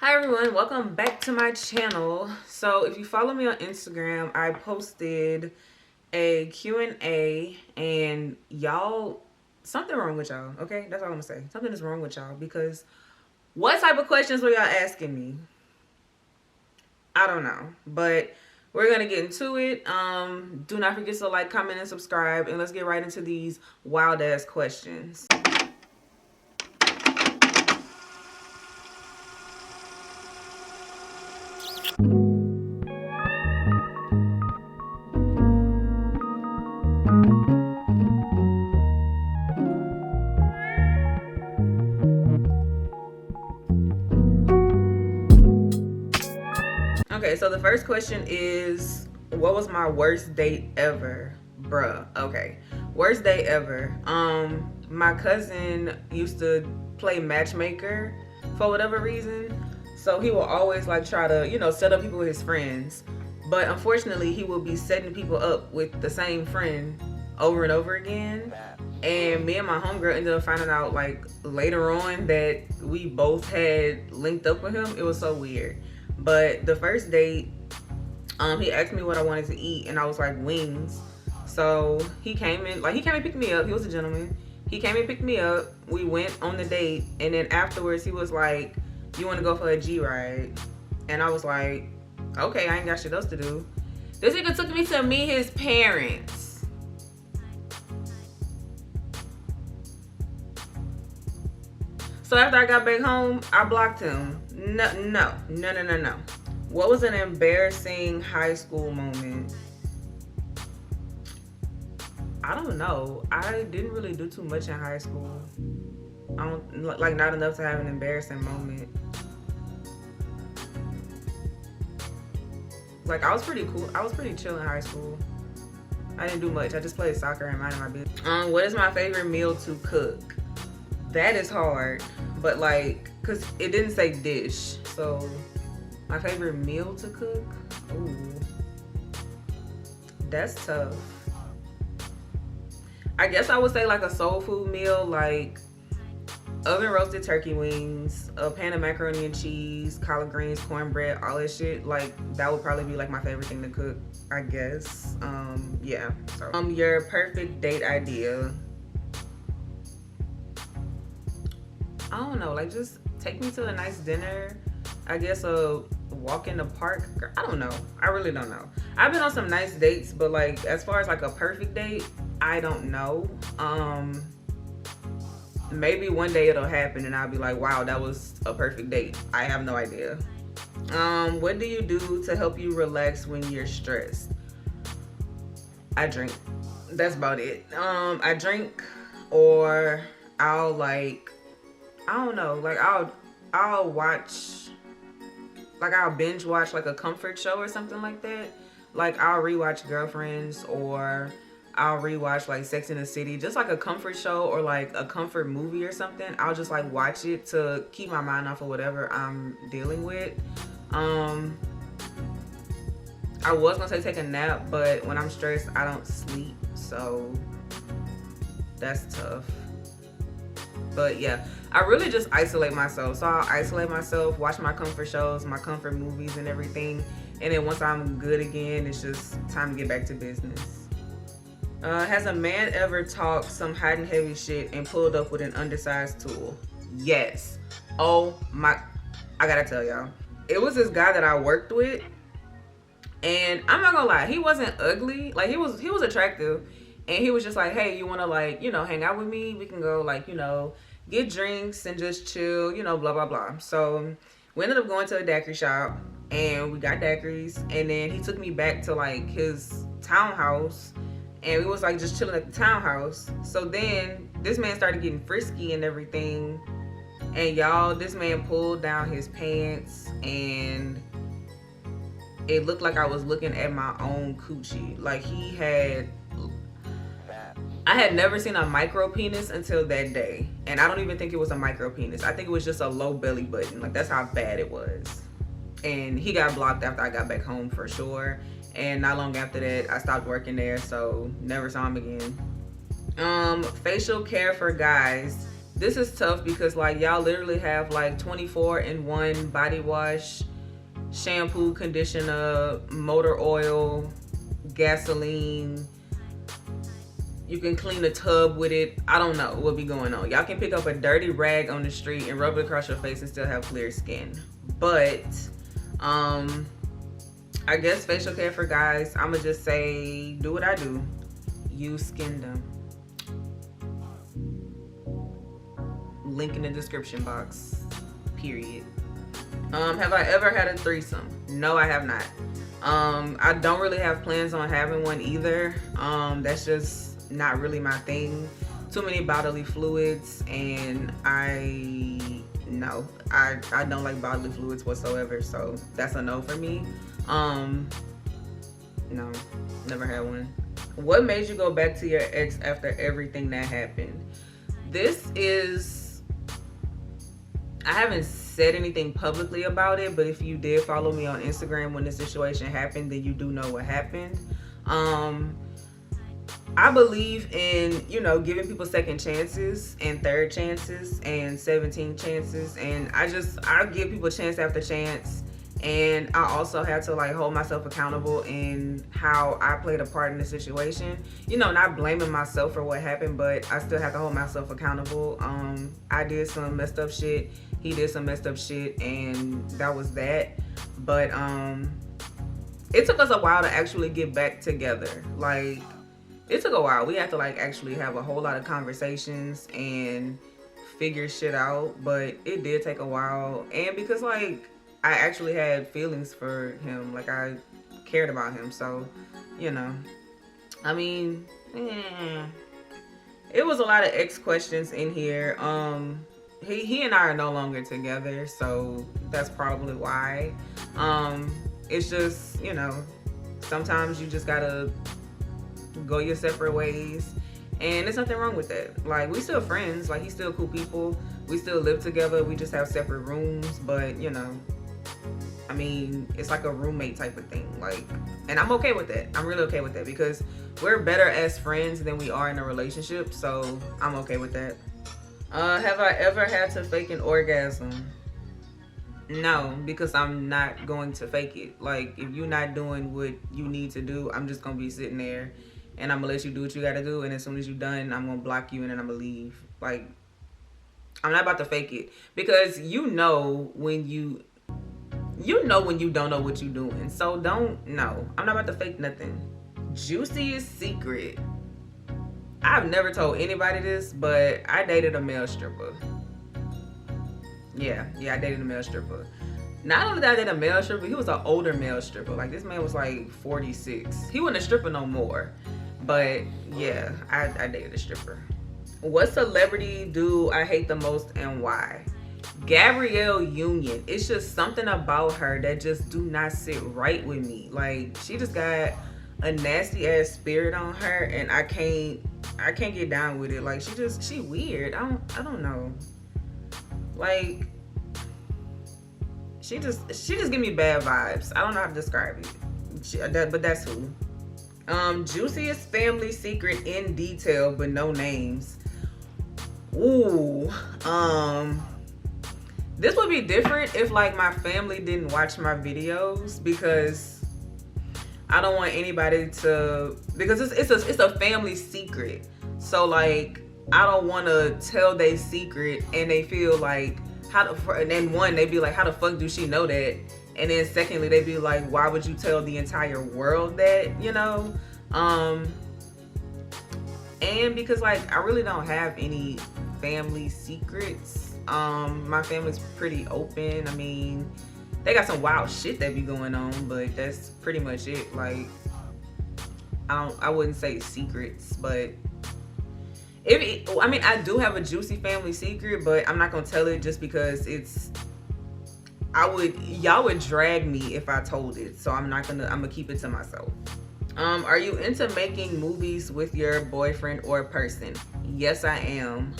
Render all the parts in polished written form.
Hi everyone, welcome back to my channel. So if you follow me on Instagram, I posted a Q&A and y'all, something wrong with y'all, okay? That's all I'm gonna say. Something is wrong with y'all because what type of questions were y'all asking me? I don't know, but we're gonna get into it. Do not forget to like, comment, and subscribe, and let's get right into these wild ass questions. Okay, so the first question is, what was my worst date ever? Bruh. Okay. Worst date ever. My cousin used to play matchmaker for whatever reason. So he will always like try to, set up people with his friends. But unfortunately, he will be setting people up with the same friend over and over again. And me and my homegirl ended up finding out like later on that we both had linked up with him. It was so weird. But the first date, he asked me what I wanted to eat, and I was like, wings. So he came and picked me up. He was a gentleman. He came and picked me up. We went on the date, and then afterwards he was like, you want to go for a G ride? And I was like, okay, I ain't got shit else to do. This nigga took me to meet his parents. So after I got back home, I blocked him. No. What was an embarrassing high school moment? I don't know. I didn't really do too much in high school. I don't like not enough to have an embarrassing moment. Like I was pretty cool. I was pretty chill in high school. I didn't do much. I just played soccer and minded my business. What is my favorite meal to cook? That is hard, but like, cause it didn't say dish, so my favorite meal to cook? Ooh, that's tough. I guess I would say like a soul food meal, like oven roasted turkey wings, a pan of macaroni and cheese, collard greens, cornbread, all that shit. Like that would probably be like my favorite thing to cook, I guess. Yeah. So, your perfect date idea. I don't know, like just take me to a nice dinner. I guess a walk in the park. I don't know. I really don't know. I've been on some nice dates, but like as far as like a perfect date, I don't know. Maybe one day it'll happen and I'll be like, wow, that was a perfect date. I have no idea. What do you do to help you relax when you're stressed? I drink. That's about it. I drink, or I'll like, I don't know, like I'll watch, like I'll binge watch like a comfort show or something like that. Like I'll rewatch Girlfriends, or I'll rewatch like Sex and the City, just like a comfort show or like a comfort movie or something. I'll just like watch it to keep my mind off of whatever I'm dealing with. I was gonna say take a nap, but when I'm stressed, I don't sleep, so that's tough. But yeah, I really just isolate myself. So I'll isolate myself, watch my comfort shows, my comfort movies and everything. And then once I'm good again, it's just time to get back to business. Has a man ever talked some hot and heavy shit and pulled up with an undersized tool? Yes. Oh my, I gotta tell y'all. It was this guy that I worked with. And I'm not gonna lie, he wasn't ugly. Like he was attractive. And he was just like, hey, you wanna like, hang out with me? We can go like, get drinks and just chill, blah, blah, blah. So we ended up going to a daiquiri shop and we got daiquiris. And then he took me back to like his townhouse and we was like just chilling at the townhouse. So then this man started getting frisky and everything. And y'all, this man pulled down his pants and it looked like I was looking at my own coochie. Like I had never seen a micro penis until that day. And I don't even think it was a micro penis. I think it was just a low belly button. Like that's how bad it was. And he got blocked after I got back home for sure. And not long after that, I stopped working there. So never saw him again. Facial care for guys. This is tough because like y'all literally have like 24 in one body wash, shampoo, conditioner, motor oil, gasoline. You can clean a tub with it. I don't know what be going on. Y'all can pick up a dirty rag on the street and rub it across your face and still have clear skin. But I guess facial care for guys, I'ma just say do what I do. Use Skin Them. Link in the description box. Period. Have I ever had a threesome? No, I have not. I don't really have plans on having one either. That's just not really my thing. Too many bodily fluids, and I don't like bodily fluids whatsoever, so that's a no for me. No, never had one. What made you go back to your ex after everything that happened? This is, I haven't said anything publicly about it, but if you did follow me on Instagram when the situation happened, then you do know what happened. I believe in, giving people second chances and third chances and 17 chances, and I give people chance after chance. And I also had to like hold myself accountable in how I played a part in the situation. Not blaming myself for what happened, but I still have to hold myself accountable. I did some messed up shit. He did some messed up shit, and that was that. But it took us a while to actually get back together. Like, it took a while. We had to like actually have a whole lot of conversations and figure shit out. But it did take a while, and because like I actually had feelings for him, like I cared about him, so I mean, it was a lot of ex questions in here. He and I are no longer together, so that's probably why. It's just, sometimes you just gotta go your separate ways, and there's nothing wrong with that. Like, we still friends, like he's still cool people, we still live together, we just have separate rooms, but I mean, it's like a roommate type of thing. Like, and I'm okay with that. I'm really okay with that because we're better as friends than we are in a relationship. So I'm okay with that. Have I ever had to fake an orgasm? No, because I'm not going to fake it. Like, if you're not doing what you need to do, I'm just gonna be sitting there and I'm gonna let you do what you gotta do. And as soon as you're done, I'm gonna block you and then I'm gonna leave. Like, I'm not about to fake it because when you don't know what you're doing. So I'm not about to fake nothing. Juiciest secret. I've never told anybody this, but I dated a male stripper. Yeah, I dated a male stripper. Not only did I date a male stripper, he was an older male stripper. Like, this man was like 46. He wasn't a stripper no more. But yeah, I dated a stripper. What celebrity do I hate the most and why? Gabrielle Union. It's just something about her that just do not sit right with me. Like, she just got a nasty ass spirit on her, and I can't get down with it. Like, she weird. I don't know. Like, she just give me bad vibes. I don't know how to describe it. But that's who. Juiciest family secret in detail, but no names. Ooh. This would be different if like my family didn't watch my videos, because I don't want anybody to, because it's a family secret. So like, I don't want to tell their secret and they feel like, and then one, they be like, how the fuck do she know that? And then secondly, they be like, why would you tell the entire world that, and because like, I really don't have any family secrets. My family's pretty open. I mean, they got some wild shit that be going on, but that's pretty much it. Like, I wouldn't say secrets, but I do have a juicy family secret, but I'm not gonna tell it just because y'all would drag me if I told it. So I'm gonna keep it to myself. Are you into making movies with your boyfriend or person? Yes, I am.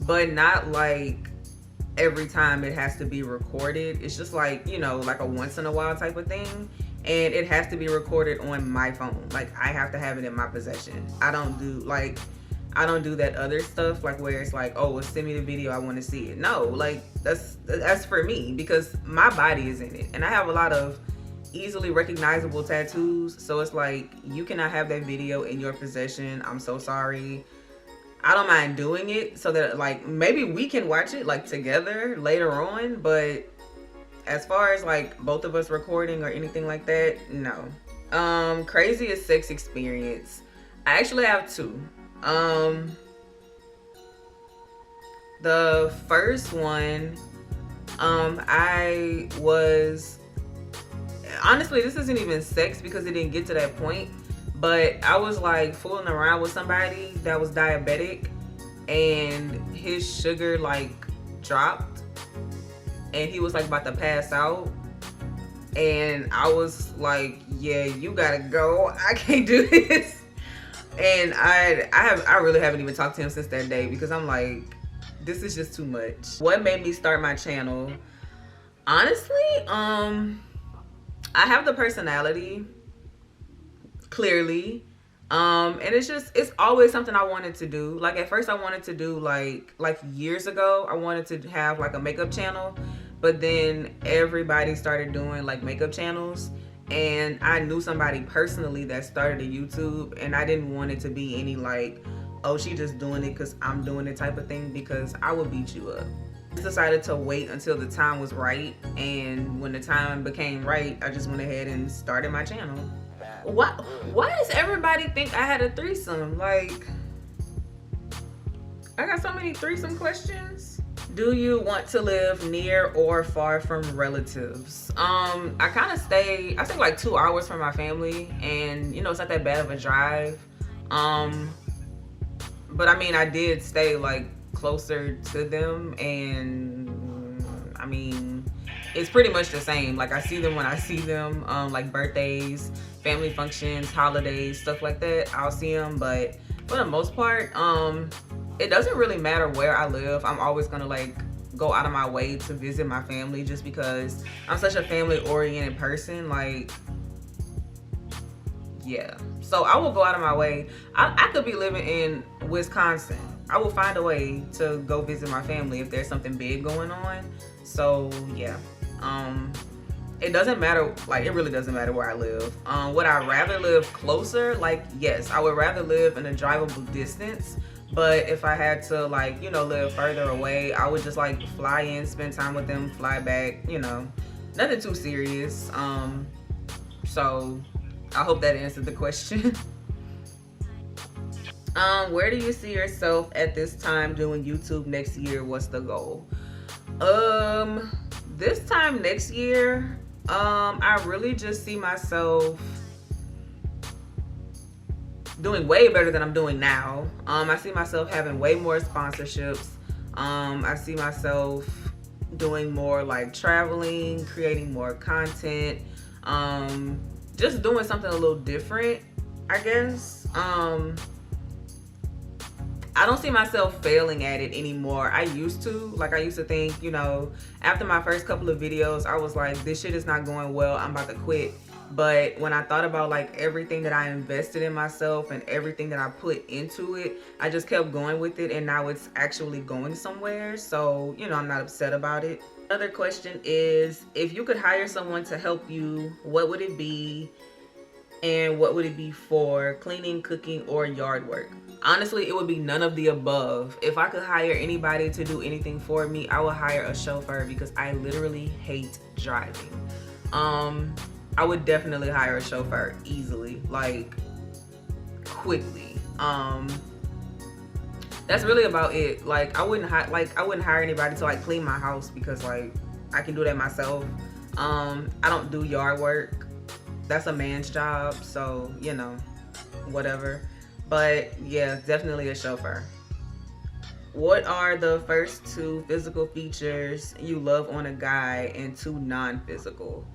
But not like every time it has to be recorded. It's just like, like a once in a while type of thing. And it has to be recorded on my phone. Like, I have to have it in my possession. I don't do, like, I don't do that other stuff like where it's like, oh, well, send me the video, I want to see it. No, like that's for me because my body is in it, and I have a lot of easily recognizable tattoos. So it's like, you cannot have that video in your possession. I'm so sorry. I don't mind doing it so that like maybe we can watch it like together later on, but as far as like both of us recording or anything like that, no. Craziest sex experience. I actually have two. The first one, I was, honestly, this isn't even sex because it didn't get to that point, but I was like fooling around with somebody that was diabetic, and his sugar like dropped, and he was like about to pass out, and I was like, yeah, you gotta go, I can't do this. And I really haven't even talked to him since that day because I'm like, this is just too much. What made me start my channel? Honestly, I have the personality, clearly. And it's always something I wanted to do. Like at first I wanted to do like years ago, I wanted to have like a makeup channel, but then everybody started doing like makeup channels. And I knew somebody personally that started a YouTube, and I didn't want it to be any like, oh, she just doing it because I'm doing it type of thing, because I would beat you up. I just decided to wait until the time was right, and when the time became right, I just went ahead and started my channel. Why does everybody think I had a threesome? Like, I got so many threesome questions. Do you want to live near or far from relatives? I kind of stay like 2 hours from my family, and you know, it's not that bad of a drive. But I mean, I did stay like closer to them, and I mean, it's pretty much the same. Like I see them when I see them, like birthdays, family functions, holidays, stuff like that, I'll see them. But for the most part, it doesn't really matter where I live. I'm always gonna like go out of my way to visit my family, just because I'm such a family oriented person. Like, yeah, so I will go out of my way. I could be living in Wisconsin, I will find a way to go visit my family if there's something big going on. So yeah, it doesn't matter, like it really doesn't matter where I live. Would I rather live closer? Like, yes, I would rather live in a drivable distance. But if I had to, like, you know, live further away, I would just like fly in, spend time with them, fly back, you know, nothing too serious. So I hope that answered the question. Where do you see yourself at this time doing YouTube next year? What's the goal? This time next year, I really just see myself doing way better than I'm doing now. I see myself having way more sponsorships. I see myself doing more like traveling, creating more content, just doing something a little different, I guess. I don't see myself failing at it anymore. I used to think, you know, after my first couple of videos, I was like, this shit is not going well, I'm about to quit. But when I thought about like everything that I invested in myself and everything that I put into it, I just kept going with it, and now it's actually going somewhere. So, you know, I'm not upset about it. Another question is, if you could hire someone to help you, what would it be? And what would it be for? Cleaning, cooking, or yard work? Honestly, it would be none of the above. If I could hire anybody to do anything for me, I would hire a chauffeur, because I literally hate driving. I would definitely hire a chauffeur easily, like quickly. That's really about it. Like I wouldn't hire anybody to like clean my house, because like I can do that myself. I don't do yard work. That's a man's job, so you know, whatever. But yeah, definitely a chauffeur. What are the first 2 physical features you love on a guy and 2 non-physical?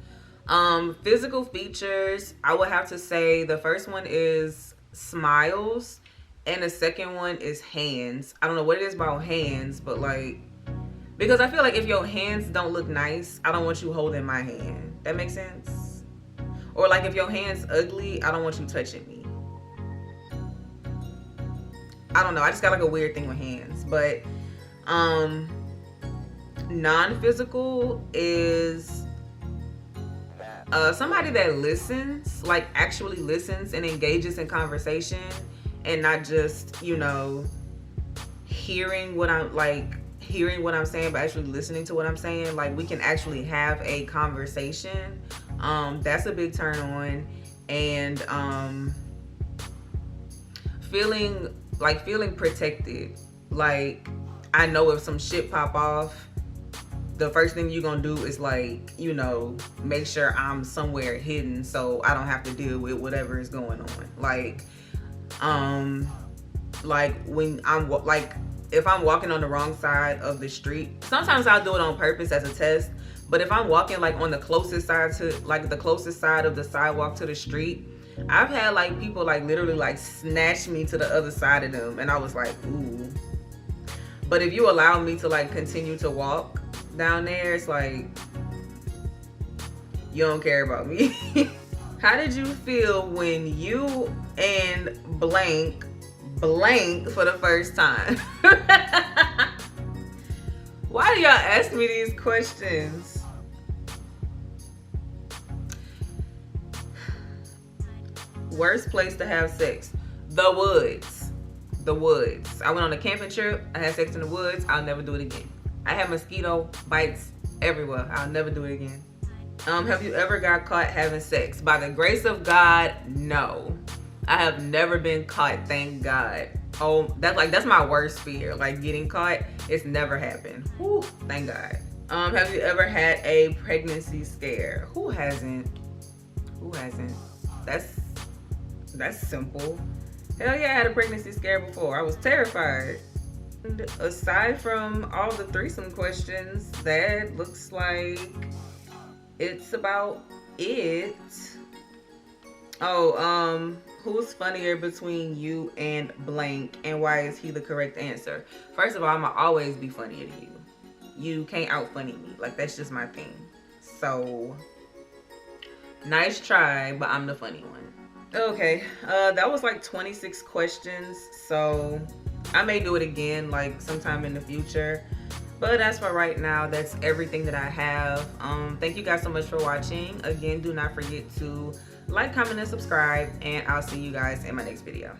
Physical features, I would have to say the first one is smiles, and the second one is hands. I don't know what it is about hands, but like, because I feel like if your hands don't look nice, I don't want you holding my hand. That makes sense? Or like if your hand's ugly, I don't want you touching me. I don't know. I just got like a weird thing with hands. But non-physical is somebody that listens, like actually listens and engages in conversation, and not just, you know, hearing what I'm saying, but actually listening to what I'm saying. Like, we can actually have a conversation. That's a big turn on. And feeling protected. Like, I know if some shit pop off, the first thing you're gonna do is, like, you know, make sure I'm somewhere hidden so I don't have to deal with whatever is going on. Like when I'm like, if I'm walking on the wrong side of the street, sometimes I'll do it on purpose as a test. But if I'm walking like on the closest side to, like, the closest side of the sidewalk to the street, I've had like people like literally like snatch me to the other side of them, and I was like, ooh. But if you allow me to like continue to walk down there, it's like, you don't care about me. How did you feel when you and blank for the first time? Why do y'all ask me these questions? Worst place to have sex? The woods. The woods. I went on a camping trip. I had sex in the woods. I'll never do it again. I had mosquito bites everywhere. I'll never do it again. Have you ever got caught having sex? By the grace of God, no. I have never been caught, thank God. Oh, that's my worst fear. Like, getting caught. It's never happened. Whew, thank God. Have you ever had a pregnancy scare? Who hasn't? Who hasn't? That's simple. Hell yeah, I had a pregnancy scare before. I was terrified. And aside from all the threesome questions, that looks like it's about it. Oh, who's funnier between you and blank, and why is he the correct answer? First of all, I'ma always be funnier than you. You can't out funny me. Like, that's just my thing. So, nice try, but I'm the funny one. Okay, that was like 26 questions, so I may do it again like sometime in the future. But as for right now, that's everything that I have. Thank you guys so much for watching. Again, do not forget to like, comment, and subscribe, and I'll see you guys in my next video.